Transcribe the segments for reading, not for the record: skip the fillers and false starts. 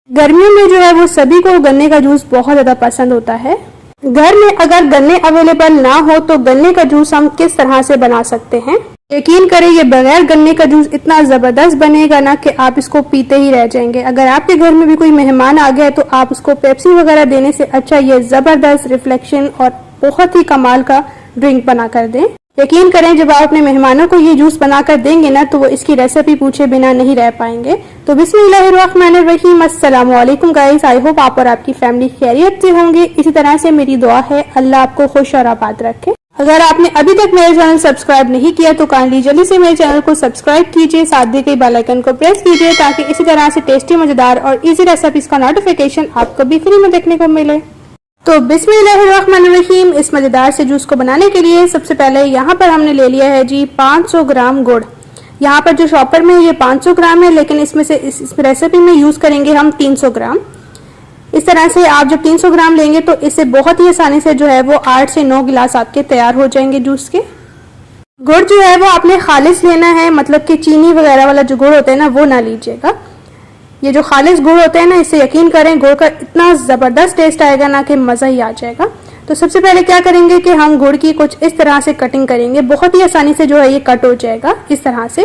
गर्मियों में जो है वो सभी को गन्ने का जूस बहुत ज़्यादा पसंद होता है। घर में अगर गन्ने अवेलेबल ना हो तो गन्ने का जूस हम किस तरह से बना सकते हैं। यकीन करें ये बगैर गन्ने का जूस इतना ज़बरदस्त बनेगा ना कि आप इसको पीते ही रह जाएंगे। अगर आपके घर में भी कोई मेहमान आ गया तो आप उसको पेप्सी वगैरह देने से अच्छा ये ज़बरदस्त रिफ्लेक्शन और बहुत ही कमाल का ड्रिंक बना कर दें। यकीन करें जब आप अपने मेहमानों को ये जूस बनाकर देंगे ना तो वो इसकी रेसिपी पूछे बिना नहीं रह पाएंगे। तो बिस्मिल्लाहिर्रहमानिर्रहीम, अस्सलाम वालेकुम गाइस। आई होप आप और आपकी फैमिली खैरियत से होंगे। इसी तरह से मेरी दुआ है अल्लाह आपको खुश और आबाद रखे। अगर आपने अभी तक मेरा चैनल सब्सक्राइब नहीं किया तो काइंडली जल्दी से मेरे चैनल को सब्सक्राइब कीजिए, साथ दी गई बेल आइकन को प्रेस कीजिए ताकि इसी तरह से टेस्टी, मजेदार और इजी रेसिपीज का नोटिफिकेशन आपको भी फ्री में देखने को मिले। तो बिस्मिल्लाहिर्रहमानिर्रहीम, इस मजेदार से जूस को बनाने के लिए सबसे पहले यहाँ पर हमने ले लिया है जी 500 ग्राम गुड़। यहाँ पर जो शॉपर में ये 500 ग्राम है, लेकिन इसमें से इस रेसिपी में यूज करेंगे हम 300 ग्राम। इस तरह से आप जब 300 ग्राम लेंगे तो इससे बहुत ही आसानी से जो है वो 8 से 9 गिलास आपके तैयार हो जाएंगे जूस के। गुड़ जो है वो आपने खालिश लेना है, मतलब कि चीनी वगैरह वाला जो गुड़ होता है ना वो ना लीजिएगा। ये जो खालिश गुड़ होता है ना, इससे यकीन करें गुड़ का इतना ज़बरदस्त टेस्ट आएगा ना कि मज़ा ही आ जाएगा। तो सबसे पहले क्या करेंगे कि हम गुड़ की कुछ इस तरह से कटिंग करेंगे। बहुत ही आसानी से जो है ये कट हो जाएगा इस तरह से।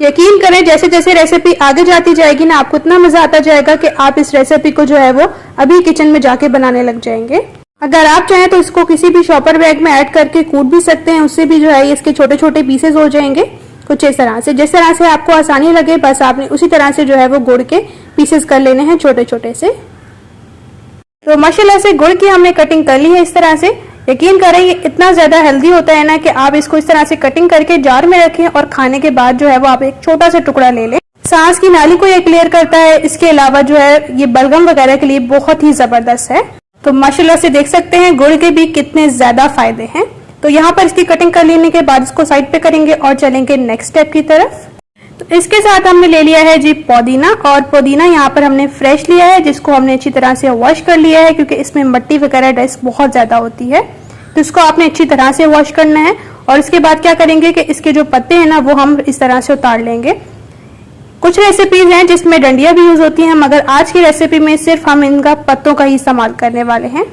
यकीन करें जैसे जैसे रेसिपी आगे जाती जाएगी ना आपको इतना मज़ा आता जाएगा कि आप इस रेसिपी को जो है वो अभी किचन में जाके बनाने लग जाएंगे। अगर आप चाहें तो इसको किसी भी शॉपर बैग में ऐड करके कूट भी सकते हैं, उससे भी जो है इसके छोटे छोटे पीसेस हो जाएंगे कुछ इस तरह से। जिस तरह से आपको आसानी लगे बस आपने उसी तरह से जो है वो गुड़ के पीसेस कर लेने हैं छोटे छोटे से। तो माशाल्लाह से गुड़ की हमने कटिंग कर ली है इस तरह से। यकीन करें ये इतना ज्यादा हेल्दी होता है ना कि आप इसको इस तरह से कटिंग करके जार में रखें और खाने के बाद जो है वो आप एक छोटा सा टुकड़ा ले लें। सांस की नाली को ये क्लियर करता है। इसके अलावा जो है ये बलगम वगैरह के लिए बहुत ही जबरदस्त है। तो माशाल्लाह से देख सकते हैं गुड़ के भी कितने ज्यादा फायदे हैं। तो यहाँ पर इसकी कटिंग कर लेने के बाद इसको साइड पे करेंगे और चलेंगे नेक्स्ट स्टेप की तरफ। तो इसके साथ हमने ले लिया है जी पुदीना, और पुदीना यहाँ पर हमने फ्रेश लिया है जिसको हमने अच्छी तरह से वॉश कर लिया है क्योंकि इसमें मिट्टी वगैरह डस्ट बहुत ज्यादा होती है। तो इसको आपने अच्छी तरह से वॉश करना है। और इसके बाद क्या करेंगे कि इसके जो पत्ते हैं ना वो हम इस तरह से उतार लेंगे। कुछ रेसिपीज हैं जिसमें डंडियां भी यूज होती हैं, मगर आज की रेसिपी में सिर्फ हम इनका पत्तों का ही इस्तेमाल करने वाले हैं।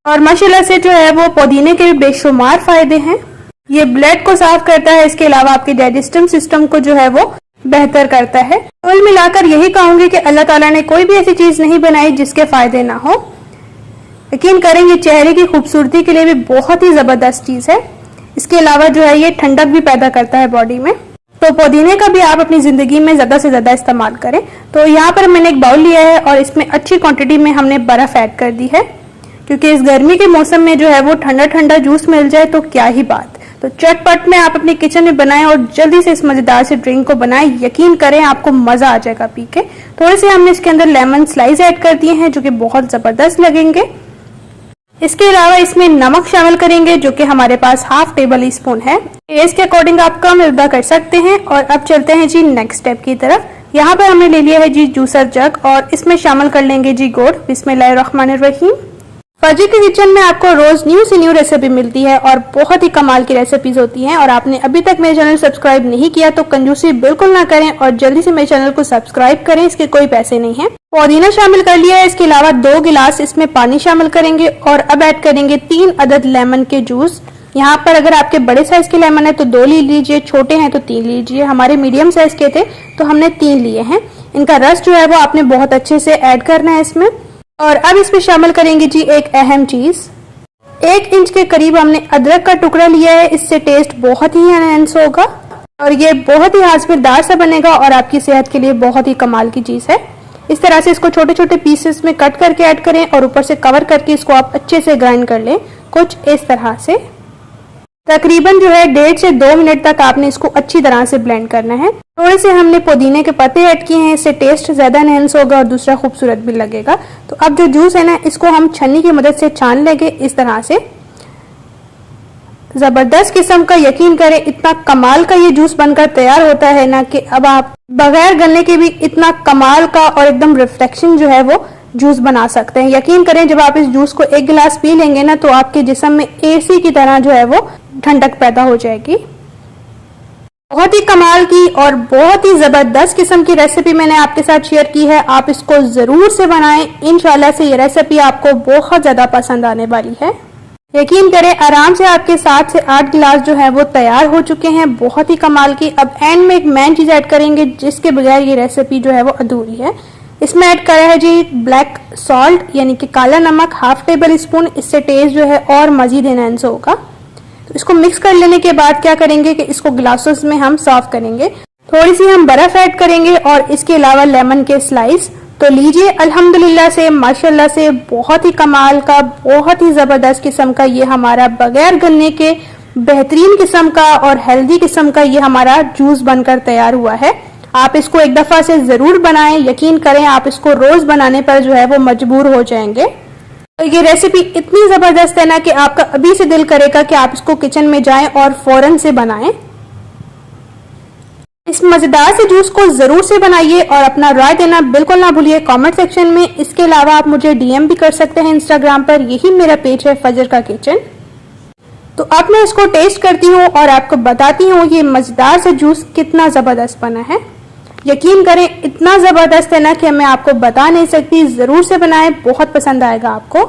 और माशाल्लाह से जो है वो पुदीने के भी बेशुमार फायदे हैं। ये ब्लड को साफ करता है, इसके अलावा आपके डाइजेस्टिव सिस्टम को जो है वो बेहतर करता है। कुल मिलाकर यही कहूंगी कि अल्लाह ताला ने कोई भी ऐसी चीज नहीं बनाई जिसके फायदे ना हो। यकीन करें ये चेहरे की खूबसूरती के लिए भी बहुत ही जबरदस्त चीज है। इसके अलावा जो है ये ठंडक भी पैदा करता है बॉडी में। तो पुदीने का भी आप अपनी जिंदगी में ज्यादा से ज्यादा इस्तेमाल करें। तो यहाँ पर मैंने एक बाउल लिया है और इसमें अच्छी क्वांटिटी में हमने बर्फ ऐड कर दी है क्योंकि इस गर्मी के मौसम में जो है वो ठंडा ठंडा जूस मिल जाए तो क्या ही बात। तो चटपट में आप अपने किचन में बनाएं और जल्दी से इस मजेदार से ड्रिंक को बनाएं। यकीन करें आपको मजा आ जाएगा पी के। थोड़े से हमने इसके अंदर लेमन स्लाइस ऐड कर दिए हैं जो कि बहुत जबरदस्त लगेंगे। इसके अलावा इसमें नमक शामिल करेंगे जो कि हमारे पास हाफ टेबल स्पून है। टेस्ट के अकॉर्डिंग आप कम ज्यादा कर सकते हैं। और अब चलते हैं जी नेक्स्ट स्टेप की तरफ। यहाँ पर हमने ले लिया है जी जूसर जग और इसमें शामिल कर लेंगे जी गुड़। बिस्मिल्लाहिर्रहमानिर्रहीम। फजी के किचन में आपको रोज न्यू से न्यू रेसिपी मिलती है और बहुत ही कमाल की रेसिपीज होती हैं। और आपने अभी तक मेरे चैनल सब्सक्राइब नहीं किया तो कंजूसी बिल्कुल ना करें और जल्दी से मेरे चैनल को सब्सक्राइब करें। इसके कोई पैसे नहीं है। पुदीना शामिल कर लिया है। इसके अलावा 2 गिलास इसमें पानी शामिल करेंगे और अब ऐड करेंगे 3 अदद लेमन के जूस। यहाँ पर अगर आपके बड़े साइज के लेमन है तो 2 ले लीजिए, छोटे हैं तो 3 लीजिए। हमारे मीडियम साइज के थे तो हमने 3 लिए हैं। इनका रस जो है वो आपने बहुत अच्छे से ऐड करना है इसमें। और अब इसमें शामिल करेंगे जी एक अहम चीज, 1 इंच के करीब हमने अदरक का टुकड़ा लिया है। इससे टेस्ट बहुत ही एनहांस होगा और ये बहुत ही हाजमेदार सा बनेगा और आपकी सेहत के लिए बहुत ही कमाल की चीज है। इस तरह से इसको छोटे छोटे पीसेस में कट करके ऐड करें और ऊपर से कवर करके इसको आप अच्छे से ग्राइंड कर लें कुछ इस तरह से। तकरीबन जो है 1.5 से 2 मिनट तक आपने इसको अच्छी तरह से ब्लेंड करना है। थोड़े से हमने पुदीने के पत्ते ऐड किए हैं, इससे टेस्ट ज्यादा एनहांस होगा और दूसरा खूबसूरत भी लगेगा। तो अब जो जूस है ना इसको हम छन्नी की मदद से छान लेंगे इस तरह से। जबरदस्त किस्म का, यकीन करें इतना कमाल का ये जूस बनकर तैयार होता है ना कि अब आप बगैर गन्ने के भी इतना कमाल का और एकदम रिफ्लेक्शन जो है वो जूस बना सकते हैं। यकीन करें जब आप इस जूस को 1 गिलास पी लेंगे ना तो आपके जिस्म में एसी की तरह जो है वो ठंडक पैदा हो जाएगी। बहुत ही कमाल की और बहुत ही जबरदस्त किस्म की रेसिपी मैंने आपके साथ शेयर की है। आप इसको जरूर से बनाएं, इंशाल्लाह से ये रेसिपी आपको बहुत ज्यादा पसंद आने वाली है। यकीन करें आराम से आपके 7 से 8 गिलास जो है वो तैयार हो चुके हैं, बहुत ही कमाल की। अब एंड में एक मेन चीज ऐड करेंगे जिसके बगैर ये रेसिपी जो है वो अधूरी है। इसमें ऐड करा है जी ब्लैक सॉल्ट यानी कि काला नमक, हाफ टेबल स्पून। इससे टेस्ट जो है और मजीद एनहांस होगा। तो इसको मिक्स कर लेने के बाद क्या करेंगे कि इसको ग्लासेस में हम सर्व करेंगे। थोड़ी सी हम बर्फ ऐड करेंगे और इसके अलावा लेमन के स्लाइस। तो लीजिए, अल्हम्दुलिल्लाह से माशाल्लाह से बहुत ही कमाल का, बहुत ही जबरदस्त किस्म का ये हमारा बगैर गन्ने के बेहतरीन किस्म का और हेल्दी किस्म का ये हमारा जूस बनकर तैयार हुआ है। आप इसको एक दफा से जरूर बनाएं, यकीन करें आप इसको रोज बनाने पर जो है वो मजबूर हो जाएंगे। तो ये रेसिपी इतनी जबरदस्त है ना कि आपका अभी से दिल करेगा कि आप इसको किचन में जाएं और फौरन से बनाएं। इस मजेदार से जूस को जरूर से बनाइए और अपना राय देना बिल्कुल ना भूलिए कमेंट सेक्शन में। इसके अलावा आप मुझे डीएम भी कर सकते हैं इंस्टाग्राम पर, यही मेरा पेज है फजर का किचन। तो अब मैं इसको टेस्ट करती हूँ और आपको बताती हूँ ये मजेदार से जूस कितना जबरदस्त बना है। यकीन करें इतना जबरदस्त है ना कि मैं आपको बता नहीं सकती। जरूर से बनाएं, बहुत पसंद आएगा आपको।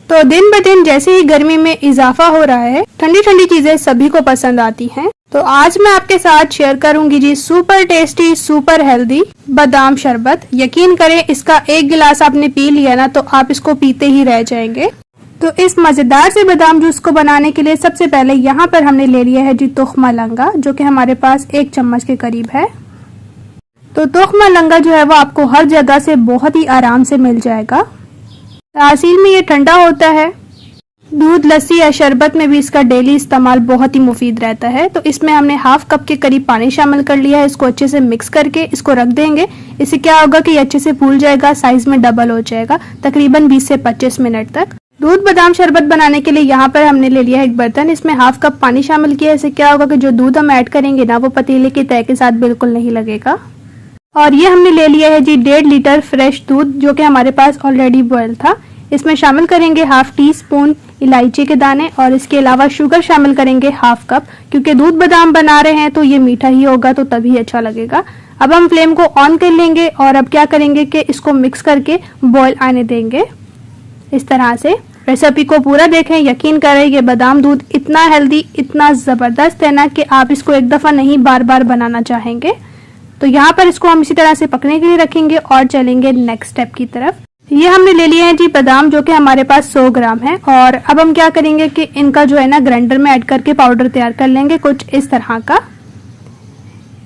तो दिन ब दिन जैसे ही गर्मी में इजाफा हो रहा है, ठंडी ठंडी चीजें सभी को पसंद आती हैं। तो आज मैं आपके साथ शेयर करूंगी जी सुपर टेस्टी, सुपर हेल्दी बादाम शरबत। यकीन करें इसका एक गिलास आपने पी लिया ना तो आप इसको पीते ही रह जाएंगे। तो इस मजेदार से बादाम जूस को बनाने के लिए सबसे पहले यहाँ पर हमने ले लिया है जी तुख्मा लंगा, जो कि हमारे पास 1 चम्मच के करीब है। तो तुख्मा लंगा जो है वो आपको हर जगह से बहुत ही आराम से मिल जाएगा। तासीर में ये ठंडा होता है। दूध, लस्सी या शरबत में भी इसका डेली इस्तेमाल बहुत ही मुफीद रहता है। तो इसमें हमने हाफ कप के करीब पानी शामिल कर लिया है। इसको अच्छे से मिक्स करके इसको रख देंगे। इससे क्या होगा कि ये अच्छे से फूल जाएगा, साइज में डबल हो जाएगा तकरीबन 20 से 25 मिनट तक। दूध बादाम शरबत बनाने के लिए यहाँ पर हमने ले लिया है एक बर्तन। इसमें हाफ कप पानी शामिल किया है। इससे क्या होगा कि जो दूध हम ऐड करेंगे ना वो पतीले के तय के साथ बिल्कुल नहीं लगेगा। और ये हमने ले लिया है जी 1.5 लीटर फ्रेश दूध, जो कि हमारे पास ऑलरेडी बॉयल था। इसमें शामिल करेंगे हाफ टी स्पून इलायची के दाने और इसके अलावा शुगर शामिल करेंगे हाफ कप, क्योंकि दूध बादाम बना रहे हैं तो ये मीठा ही होगा तो तभी अच्छा लगेगा। अब हम फ्लेम को ऑन कर लेंगे और अब क्या करेंगे कि इसको मिक्स करके बॉयल आने देंगे। इस तरह से रेसिपी को पूरा देखें, यकीन करें ये बादाम दूध इतना हेल्दी, इतना जबरदस्त है ना कि आप इसको एक दफा नहीं बार बार बनाना चाहेंगे। तो यहाँ पर इसको हम इसी तरह से पकने के लिए रखेंगे और चलेंगे नेक्स्ट स्टेप की तरफ। ये हमने ले लिए हैं जी बादाम, जो कि हमारे पास 100 ग्राम है। और अब हम क्या करेंगे कि इनका जो है ना ग्राइंडर में ऐड करके पाउडर तैयार कर लेंगे कुछ इस तरह का।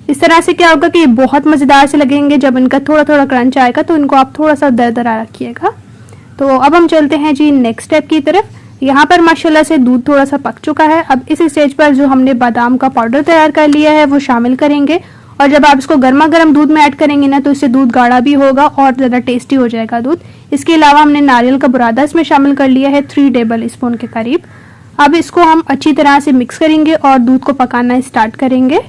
इस तरह से क्या होगा कि ये बहुत मजेदार से लगेंगे। जब इनका थोड़ा थोड़ा क्रंच आएगा तो इनको आप थोड़ा सा दरदरा रखिएगा। तो अब हम चलते हैं जी नेक्स्ट स्टेप की तरफ। यहाँ पर माशाल्लाह से दूध थोड़ा सा पक चुका है। अब इस स्टेज पर जो हमने बादाम का पाउडर तैयार कर लिया है वो शामिल करेंगे। और जब आप इसको गर्मा गर्म दूध में ऐड करेंगे ना तो इससे दूध गाढ़ा भी होगा और ज़्यादा टेस्टी हो जाएगा दूध। इसके अलावा हमने नारियल का बुरादा इसमें शामिल कर लिया है 3 टेबल स्पून के करीब। अब इसको हम अच्छी तरह से मिक्स करेंगे और दूध को पकाना स्टार्ट करेंगे।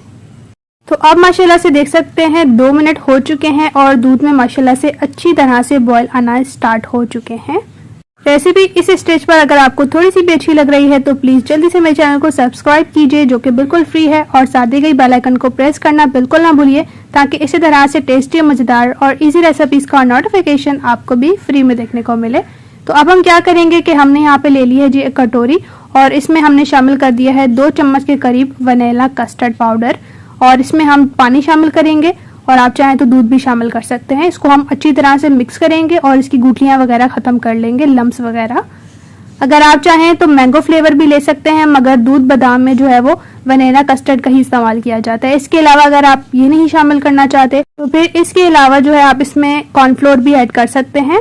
तो अब माशाल्लाह से देख सकते हैं 2 मिनट हो चुके हैं और दूध में माशाल्लाह से अच्छी तरह से बॉयल आना स्टार्ट हो चुके हैं। रेसिपी इस स्टेज पर अगर आपको थोड़ी सी भी अच्छी लग रही है तो प्लीज जल्दी से मेरे चैनल को सब्सक्राइब कीजिए, जो कि बिल्कुल फ्री है, और साथ दी गई बेल आइकन को प्रेस करना बिल्कुल ना भूलिए ताकि इसी तरह से टेस्टी, मजेदार और इजी रेसिपीज का नोटिफिकेशन आपको भी फ्री में देखने को मिले। तो अब हम क्या करेंगे कि हमने यहाँ पे ले ली है जी एक कटोरी और इसमें हमने शामिल कर दिया है 2 चम्मच के करीब वनीला कस्टर्ड पाउडर और इसमें हम पानी शामिल करेंगे और आप चाहें तो दूध भी शामिल कर सकते हैं। इसको हम अच्छी तरह से मिक्स करेंगे और इसकी गुठलियां वगैरह खत्म कर लेंगे, लम्स वगैरह। अगर आप चाहें तो मैंगो फ्लेवर भी ले सकते हैं, मगर दूध बादाम में जो है वो वनीला कस्टर्ड का ही इस्तेमाल किया जाता है। इसके अलावा अगर आप ये नहीं शामिल करना चाहते तो फिर इसके अलावा जो है आप इसमें कॉर्नफ्लोर भी ऐड कर सकते हैं।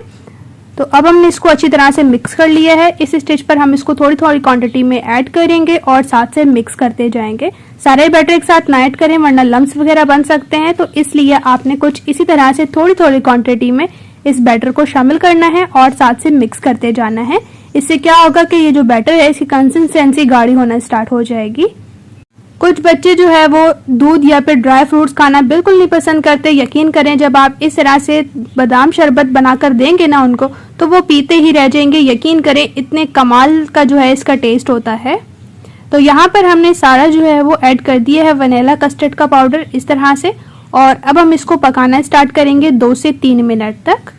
तो अब हमने इसको अच्छी तरह से मिक्स कर लिया है। इस स्टेज पर हम इसको थोड़ी थोड़ी क्वांटिटी में ऐड करेंगे और साथ से मिक्स करते जाएंगे। सारे बैटर एक साथ ना ऐड करें वरना लम्स वगैरह बन सकते हैं, तो इसलिए आपने कुछ इसी तरह से थोड़ी थोड़ी क्वांटिटी में इस बैटर को शामिल करना है और साथ से मिक्स करते जाना है। इससे क्या होगा कि ये जो बैटर है इसकी कंसिस्टेंसी गाढ़ी होना स्टार्ट हो जाएगी। कुछ बच्चे जो है वो दूध या फिर ड्राई फ्रूट्स खाना बिल्कुल नहीं पसंद करते। यकीन करें जब आप इस तरह से बादाम शरबत बनाकर देंगे ना उनको तो वो पीते ही रह जाएंगे। यकीन करें इतने कमाल का जो है इसका टेस्ट होता है। तो यहाँ पर हमने सारा जो है वो ऐड कर दिया है वनीला कस्टर्ड का पाउडर इस तरह से। और अब हम इसको पकाना स्टार्ट करेंगे 2 से 3 मिनट तक।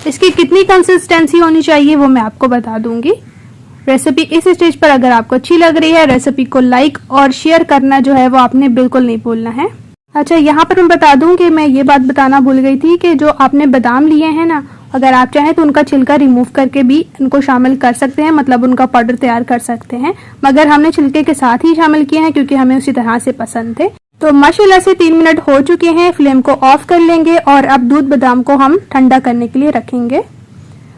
इसकी कितनी कंसिस्टेंसी होनी चाहिए वो मैं आपको बता दूंगी। रेसिपी इस स्टेज पर अगर आपको अच्छी लग रही है, रेसिपी को लाइक और शेयर करना जो है वो आपने बिल्कुल नहीं भूलना है। अच्छा, यहाँ पर मैं बता दूं कि मैं ये बात बताना भूल गई थी कि जो आपने बादाम लिए हैं ना, अगर आप चाहें तो उनका छिलका रिमूव करके भी इनको शामिल कर सकते हैं, मतलब उनका पाउडर तैयार कर सकते हैं, मगर हमने छिलके के साथ ही शामिल किए हैं क्योंकि हमें उसी तरह से पसंद थे। तो माशाल्लाह से 3 मिनट हो चुके हैं, फ्लेम को ऑफ कर लेंगे और अब दूध बादाम को हम ठंडा करने के लिए रखेंगे।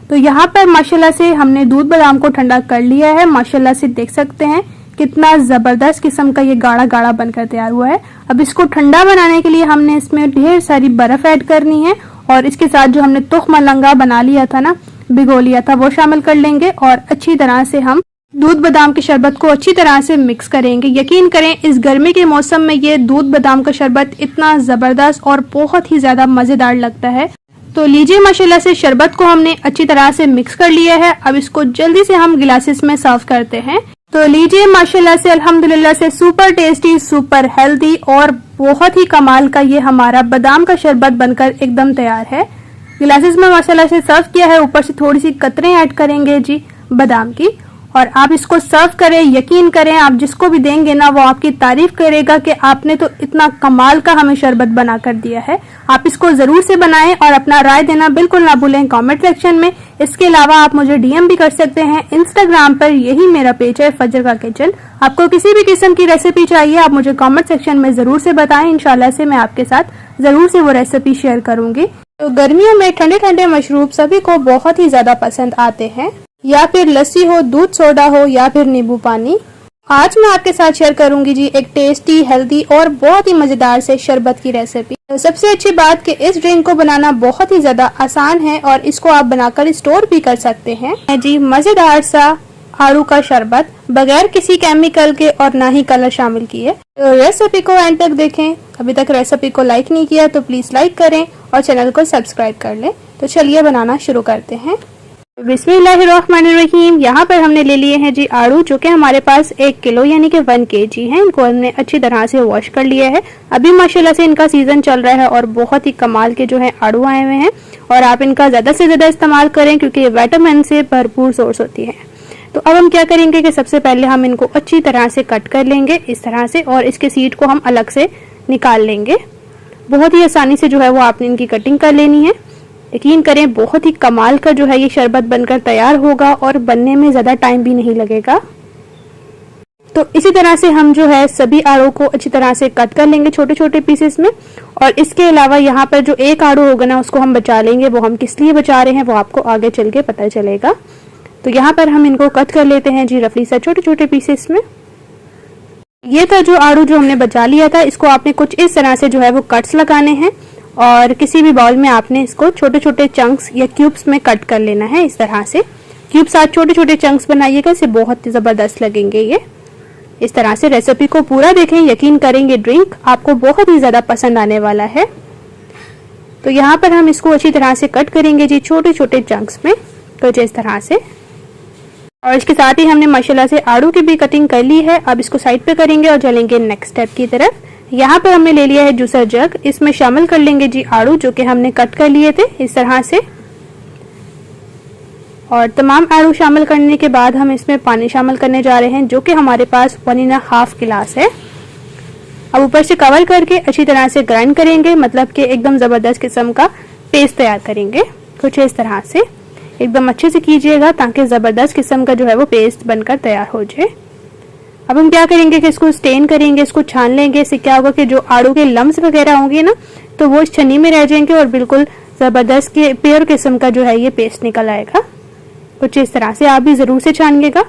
तो यहाँ पर माशाल्लाह से हमने दूध बादाम को ठंडा कर लिया है। माशाल्लाह से देख सकते हैं कितना जबरदस्त किस्म का ये गाढ़ा गाढ़ा बनकर तैयार हुआ है। अब इसको ठंडा बनाने के लिए हमने इसमें ढेर सारी बर्फ ऐड करनी है और इसके साथ जो हमने तुख मलंगा बना लिया था ना, भिगो लिया था, वो शामिल कर लेंगे और अच्छी तरह से हम दूध बादाम के शरबत को अच्छी तरह से मिक्स करेंगे। यकीन करें इस गर्मी के मौसम में ये दूध बादाम का शरबत इतना जबरदस्त और बहुत ही ज्यादा मजेदार लगता है। तो लीजिए माशाल्लाह से शरबत को हमने अच्छी तरह से मिक्स कर लिया है। अब इसको जल्दी से हम गिलासेस में सर्व करते हैं। तो लीजिए माशाल्लाह से अल्हम्दुलिल्लाह से सुपर टेस्टी, सुपर हेल्दी और बहुत ही कमाल का ये हमारा बादाम का शरबत बनकर एकदम तैयार है। गिलासेस में माशाल्लाह से सर्व किया है। ऊपर से थोड़ी सी कतरें ऐड करेंगे जी बादाम की और आप इसको सर्व करें। यकीन करें आप जिसको भी देंगे ना वो आपकी तारीफ करेगा कि आपने तो इतना कमाल का हमें शरबत बना कर दिया है। आप इसको जरूर से बनाएं और अपना राय देना बिल्कुल ना भूलें कमेंट सेक्शन में। इसके अलावा आप मुझे डीएम भी कर सकते हैं इंस्टाग्राम पर, यही मेरा पेज है फजर का किचन। आपको किसी भी किस्म की रेसिपी चाहिए आप मुझे कमेंट सेक्शन में जरूर से बताएं। इंशाल्लाह से मैं आपके साथ जरूर से वो रेसिपी शेयर करूंगी। तो गर्मियों में ठंडे ठंडे मशरूब सभी को बहुत ही ज्यादा पसंद आते हैं, या फिर लस्सी हो, दूध सोडा हो या फिर नींबू पानी। आज मैं आपके साथ शेयर करूंगी जी एक टेस्टी, हेल्दी और बहुत ही मजेदार से शरबत की रेसिपी। तो सबसे अच्छी बात कि इस ड्रिंक को बनाना बहुत ही ज्यादा आसान है और इसको आप बनाकर स्टोर भी कर सकते हैं जी। मजेदार सा आड़ू का शरबत बगैर किसी केमिकल के और ना ही कलर शामिल किए। तो रेसिपी को एंड तक देखें। अभी तक रेसिपी को लाइक नहीं किया तो प्लीज लाइक करें और चैनल को सब्सक्राइब कर लें। तो चलिए बनाना शुरू करते हैं। बिस्मिल्लाहिर्रहमानिर्रहीम। यहाँ पर हमने ले लिए हैं जी आड़ू, जो कि हमारे पास 1 किलो यानी कि 1 kg है। इनको हमने अच्छी तरह से वॉश कर लिया है। अभी माशाल्लाह से इनका सीजन चल रहा है और बहुत ही कमाल के जो है आड़ू आए हुए हैं और आप इनका ज्यादा से ज्यादा इस्तेमाल करें क्योंकि ये विटामिन से भरपूर सोर्स होती है। तो अब हम क्या करेंगे कि सबसे पहले हम इनको अच्छी तरह से कट कर लेंगे इस तरह से और इसके सीड को हम अलग से निकाल लेंगे। बहुत ही आसानी से जो है वो आपने इनकी कटिंग कर लेनी है। यकीन करें बहुत ही कमाल का जो है ये शरबत बनकर तैयार होगा और बनने में ज्यादा टाइम भी नहीं लगेगा। तो इसी तरह से हम जो है सभी आड़ू को अच्छी तरह से कट कर लेंगे छोटे छोटे पीसेस में। और इसके अलावा यहाँ पर जो एक आड़ू होगा ना उसको हम बचा लेंगे। वो हम किस लिए बचा रहे हैं वो आपको आगे चल के पता चलेगा। तो यहाँ पर हम इनको कट कर लेते हैं जी रफली से छोटे छोटे पीसेस में। ये था जो आड़ू जो हमने बचा लिया था। इसको आपने कुछ इस तरह से जो है वो कट्स लगाने हैं और किसी भी बाउल में आपने इसको छोटे छोटे चंक्स या क्यूब्स में कट कर लेना है। इस तरह से क्यूब्स आप छोटे छोटे चंक्स बनाइएगा, इससे बहुत ही जबरदस्त लगेंगे ये। इस तरह से रेसिपी को पूरा देखें, यकीन करेंगे ड्रिंक आपको बहुत ही ज्यादा पसंद आने वाला है। तो यहाँ पर हम इसको अच्छी तरह से कट करेंगे जी छोटे छोटे चंक्स में कुछ इस तरह से। और इसके साथ ही हमने माशाल्लाह से आड़ू की भी कटिंग कर ली है। अब इसको साइड पे करेंगे और चलेंगे नेक्स्ट स्टेप की तरफ। यहाँ पर हमने ले लिया है जूसर जग, इसमें शामिल कर लेंगे जी आड़ू जो कि हमने कट कर लिए थे इस तरह से। और तमाम आड़ू शामिल करने के बाद हम इसमें पानी शामिल करने जा रहे हैं जो कि हमारे पास 1.5 गिलास है। अब ऊपर से कवर करके अच्छी तरह से ग्राइंड करेंगे, मतलब कि एकदम जबरदस्त किस्म का पेस्ट तैयार करेंगे कुछ इस तरह से। एकदम अच्छे से कीजिएगा ताकि जबरदस्त किस्म का जो है वो पेस्ट बनकर तैयार हो जाए। अब हम क्या करेंगे कि इसको स्टेन करेंगे, इसको छान लेंगे। इससे क्या होगा कि जो आड़ू के लम्स वगैरह होंगे ना तो वो इस छन्नी में रह जाएंगे और बिल्कुल जबरदस्त के प्योर किस्म का जो है ये पेस्ट निकल आएगा। कुछ इस तरह से आप भी जरूर से छानिएगा।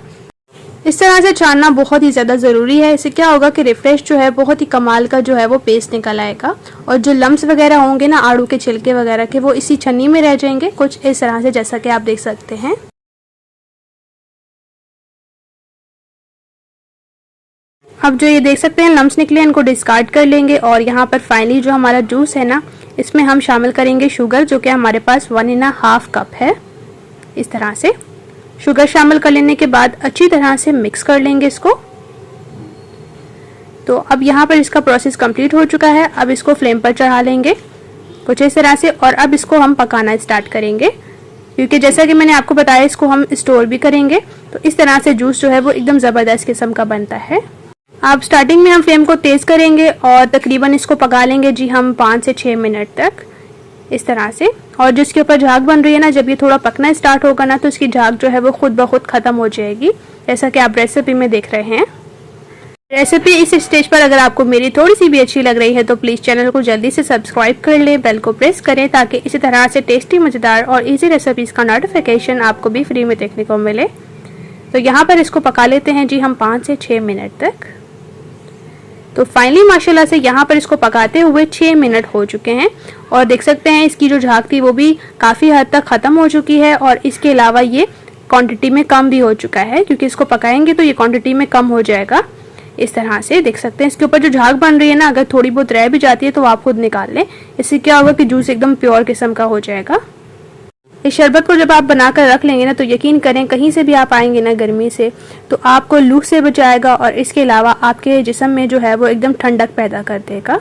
इस तरह से छानना बहुत ही ज्यादा जरूरी है। इससे क्या होगा कि रिफ्रेश जो है बहुत ही कमाल का जो है वो पेस्ट निकल आएगा और जो लम्स वगैरह होंगे ना आड़ू के छिलके वगैरह के वो इसी छन्नी में रह जाएंगे कुछ इस तरह से, जैसा कि आप देख सकते हैं। अब जो ये देख सकते हैं लम्स निकले, इनको डिस्कार्ड कर लेंगे। और यहाँ पर फाइनली जो हमारा जूस है ना इसमें हम शामिल करेंगे शुगर जो कि हमारे पास 1.5 कप है। इस तरह से शुगर शामिल कर लेने के बाद अच्छी तरह से मिक्स कर लेंगे इसको। तो अब यहाँ पर इसका प्रोसेस कंप्लीट हो चुका है। अब इसको फ्लेम पर चढ़ा लेंगे कुछ इस तरह से, और अब इसको हम पकाना स्टार्ट करेंगे, क्योंकि जैसा कि मैंने आपको बताया इसको हम स्टोर भी करेंगे। तो इस तरह से जूस जो है वो एकदम ज़बरदस्त किस्म का बनता है। अब स्टार्टिंग में हम फ्लेम को तेज़ करेंगे और तकरीबन इसको पका लेंगे जी हम 5 से 6 मिनट तक इस तरह से। और जिसके ऊपर झाग बन रही है ना, जब ये थोड़ा पकना स्टार्ट होगा ना तो इसकी झाग जो है वो खुद ब खुद ख़त्म हो जाएगी, जैसा कि आप रेसिपी में देख रहे हैं। रेसिपी इस स्टेज पर अगर आपको मेरी थोड़ी सी भी अच्छी लग रही है तो प्लीज़ चैनल को जल्दी से सब्सक्राइब कर लें, बेल को प्रेस करें, ताकि इसी तरह से टेस्टी, मज़ेदार और इजी रेसिपीज़ का नोटिफिकेशन आपको भी फ्री में देखने को मिले। तो यहाँ पर इसको पका लेते हैं जी हम 5 से 6 मिनट तक। तो फाइनली माशाल्लाह से यहाँ पर इसको पकाते हुए 6 मिनट हो चुके हैं और देख सकते हैं इसकी जो झाग थी वो भी काफ़ी हद तक ख़त्म हो चुकी है, और इसके अलावा ये क्वांटिटी में कम भी हो चुका है, क्योंकि इसको पकाएंगे तो ये क्वांटिटी में कम हो जाएगा। इस तरह से देख सकते हैं इसके ऊपर जो झाग बन रही है ना, अगर थोड़ी बहुत रह भी जाती है तो आप खुद निकाल लें। इससे क्या होगा कि जूस एकदम प्योर किस्म का हो जाएगा। इस शरबत को जब आप बनाकर रख लेंगे ना तो यकीन करें कहीं से भी आप आएंगे ना गर्मी से तो आपको लू से बचाएगा, और इसके अलावा आपके जिस्म में जो है वो एकदम ठंडक पैदा कर देगा।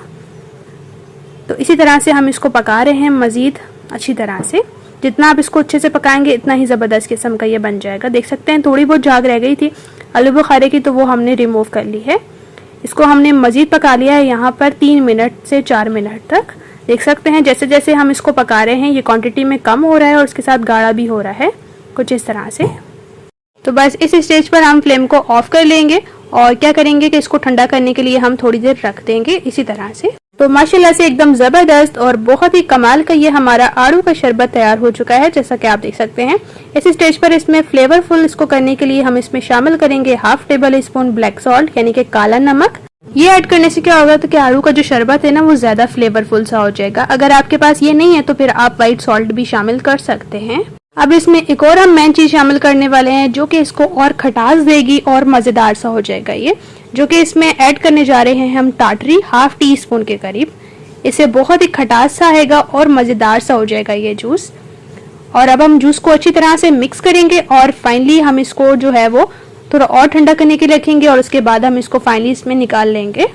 तो इसी तरह से हम इसको पका रहे हैं मज़ीद अच्छी तरह से। जितना आप इसको अच्छे से पकाएंगे इतना ही ज़बरदस्त किस्म का ये बन जाएगा। देख सकते हैं थोड़ी बहुत झाग रह गई थी आलू बुखारे की, तो वो हमने रिमूव कर ली है। इसको हमने मज़ीद पका लिया है यहाँ पर 3 मिनट से 4 मिनट तक। देख सकते हैं जैसे जैसे हम इसको पका रहे हैं ये क्वांटिटी में कम हो रहा है और उसके साथ गाढ़ा भी हो रहा है कुछ इस तरह से। तो बस इस स्टेज पर हम फ्लेम को ऑफ कर लेंगे और क्या करेंगे कि इसको ठंडा करने के लिए हम थोड़ी देर रख देंगे इसी तरह से। तो माशाल्लाह से एकदम ज़बरदस्त और बहुत ही कमाल का ये हमारा आड़ू का शरबत तैयार हो चुका है, जैसा कि आप देख सकते हैं। इस स्टेज पर इसमें फ्लेवरफुल इसको करने के लिए हम इसमें शामिल करेंगे 1/2 टेबल स्पून ब्लैक सॉल्ट यानी कि काला नमक। ये ऐड करने से क्या होगा तो कि आड़ू का जो शरबत है ना वो ज़्यादा फ्लेवरफुल सा हो जाएगा। अगर आपके पास ये नहीं है तो फिर आप वाइट सॉल्ट भी शामिल कर सकते हैं। अब इसमें एक और हम मेन चीज़ शामिल करने वाले हैं जो कि इसको और खटास देगी और मज़ेदार सा हो जाएगा ये, जो कि इसमें ऐड करने जा रहे हैं हम टाटरी 1/2 टीस्पून के करीब। इससे बहुत ही खटास सा आएगा और मज़ेदार सा हो जाएगा ये जूस। और अब हम जूस को अच्छी तरह से मिक्स करेंगे और फाइनली हम इसको जो है वो थोड़ा और ठंडा करने के लिए रखेंगे और उसके बाद हम इसको फाइनली इसमें निकाल लेंगे।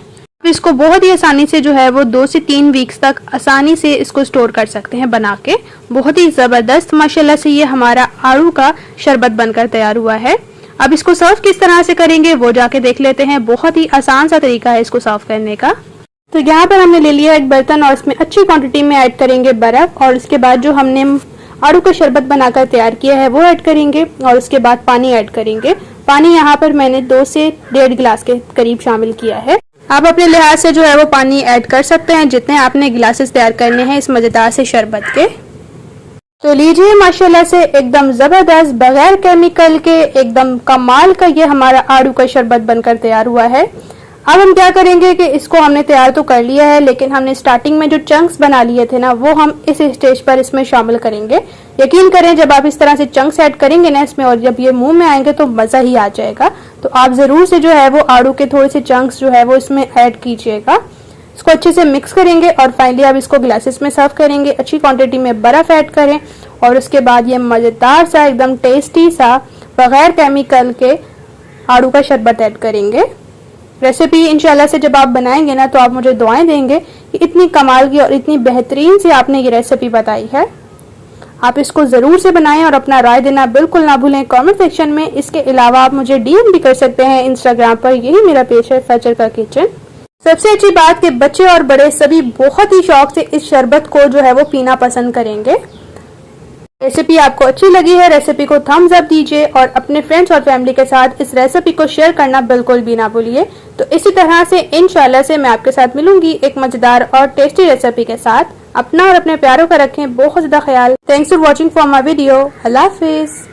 इसको बहुत ही आसानी से जो है वो 2 से 3 वीक्स तक आसानी से इसको स्टोर कर सकते हैं बना के। बहुत ही ज़बरदस्त माशाल्लाह से ये हमारा आड़ू का शरबत बनकर तैयार हुआ है। अब इसको सर्व किस तरह से करेंगे वो जाके देख लेते हैं। बहुत ही आसान सा तरीका है इसको सर्व करने का। तो यहाँ पर हमने ले लिया एक बर्तन और इसमें अच्छी क्वांटिटी में ऐड करेंगे बर्फ़, और उसके बाद जो हमने आड़ू का शरबत बनाकर तैयार किया है वो ऐड करेंगे और उसके बाद पानी ऐड करेंगे। पानी यहाँ पर मैंने 2 से 1.5 गिलास के करीब शामिल किया है। आप अपने लिहाज से जो है वो पानी ऐड कर सकते हैं जितने आपने गिलासेस तैयार करने हैं इस मज़ेदार से शरबत के। तो लीजिए माशाल्लाह से एकदम ज़बरदस्त बगैर केमिकल के एकदम कमाल का ये हमारा आड़ू का शरबत बनकर तैयार हुआ है। अब हम क्या करेंगे कि इसको हमने तैयार तो कर लिया है, लेकिन हमने स्टार्टिंग में जो चंक्स बना लिए थे ना वो हम इस स्टेज पर इसमें शामिल करेंगे। यकीन करें जब आप इस तरह से चंक्स ऐड करेंगे ना इसमें और जब ये मुंह में आएंगे तो मज़ा ही आ जाएगा। तो आप ज़रूर से जो है वो आड़ू के थोड़े से चंक्स जो है वो इसमें ऐड कीजिएगा। इसको अच्छे से मिक्स करेंगे और फाइनली अब इसको ग्लासेस में सर्व करेंगे। अच्छी क्वांटिटी में बर्फ़ ऐड करें और उसके बाद ये मज़ेदार सा एकदम टेस्टी सा बगैर केमिकल के आड़ू का शरबत ऐड करेंगे। रेसिपी इंशाल्लाह से जब आप बनाएंगे ना तो आप मुझे दुआएं देंगे कि इतनी कमाल की और इतनी बेहतरीन से आपने ये रेसिपी बताई है। आप इसको ज़रूर से बनाएं और अपना राय देना बिल्कुल ना भूलें कमेंट सेक्शन में। इसके अलावा आप मुझे DM भी कर सकते हैं इंस्टाग्राम पर, यही मेरा पेज है फजर का किचन। सबसे अच्छी बात कि बच्चे और बड़े सभी बहुत ही शौक से इस शरबत को जो है वो पीना पसंद करेंगे। रेसिपी आपको अच्छी लगी है, रेसिपी को थम्स अप दीजिए और अपने फ्रेंड्स और फैमिली के साथ इस रेसिपी को शेयर करना बिल्कुल भी ना भूलिए। तो इसी तरह से इंशाल्लाह से मैं आपके साथ मिलूंगी एक मजेदार और टेस्टी रेसिपी के साथ। अपना और अपने प्यारों का रखें बहुत ज़्यादा ख्याल। Thanks for watching for my video. अल्लाह हाफिज़।